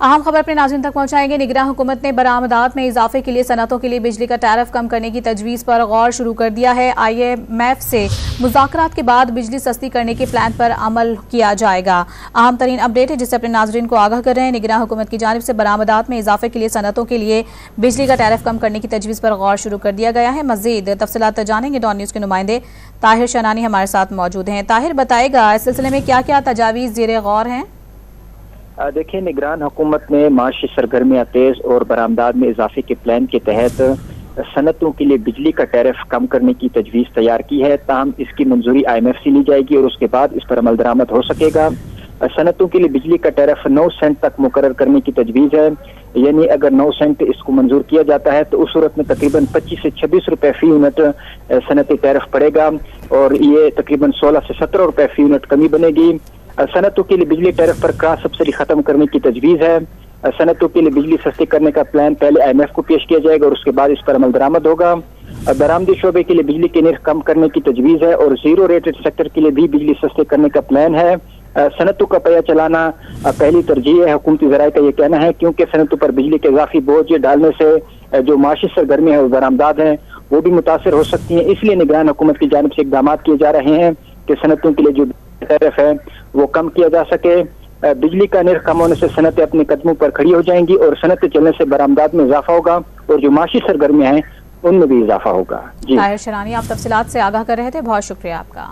अहम खबर अपने नाज़रीन तक पहुंचाएंगे। निगरान हुकूमत ने बरामदात में इजाफे के लिए सनतों के लिए बिजली का टैरिफ कम करने की तजवीज़ पर गौर शुरू कर दिया है। IMF से मुज़ाकरात के बाद बिजली सस्ती करने के प्लान पर अमल किया जाएगा। अहम तरीन अपडेट है जिससे अपने नाज़रीन को आगाह कर रहे हैं। निगरान हुकूमत की जानिब से बरामदात में इजाफे के लिए सनतों के लिए बिजली का टैरिफ कम करने की तजवीज़ पर गौर शुरू कर दिया गया है। मज़ीद तफसीलात जानेंगे। डॉन न्यूज़ के नुमाइंदे ताहिर शनानी हमारे साथ मौजूद हैं। ताहिर, बताएगा इस सिलसिले में क्या क्या तजावीज़ ज़ेरे गौर हैं? देखिए, निगरान हुकूमत ने माशी सरगर्मियाँ तेज और बरामदात में इजाफे के प्लान के तहत सनतों के लिए बिजली का टैरिफ कम करने की तजवीज़ तैयार की है। ताहम इसकी मंजूरी IMF से ली जाएगी और उसके बाद इस पर अमल दरामद हो सकेगा। सनतों के लिए बिजली का टैरिफ 9 सेंट तक मुकर्रर करने की तजवीज़ है। यानी अगर 9 सेंट इसको मंजूर किया जाता है तो उस सूरत में तकरीबन 25 से 26 रुपए फी यूनिट सनती टैरिफ पड़ेगा और ये तकरीबन 16 से 17 रुपए फी यूनिट कमी बनेगी। सनतों के लिए बिजली टैरिफ पर क्रॉस सब्सिडी खत्म करने की तजवीज़ है। सनतों के लिए बिजली सस्ती करने का प्लान पहले IMF को पेश किया जाएगा और उसके बाद इस पर अमल दरामद होगा। बरामदी शोबे के लिए बिजली के निर्ख कम करने की तजवीज़ है और जीरो रेटेड सेक्टर के लिए भी बिजली सस्ती करने का प्लान है। सनतों का पहिया चलाना पहली तरजीह है। हुकूमती ज़राए का ये कहना है क्योंकि सनतों पर बिजली के इजाफी बोझ डालने से जो माशी सरगर्मियाँ और बरामदात हैं वो भी मुतासर हो सकती हैं। इसलिए निगरान हुकूमत की जानिब से इक़दामात किए जा रहे हैं कि सनतों के लिए जो टैरिफ है वो कम किया जा सके। बिजली का निर्ख कम होने से सनतें अपने कदमों पर खड़ी हो जाएंगी और सनतें चलने से बरामदात में इजाफा होगा और जो माशी सरगर्मियाँ हैं उनमें भी इजाफा होगा। जी ताहिर शनानी, आप तफसीलात से आगाह कर रहे थे, बहुत शुक्रिया आपका।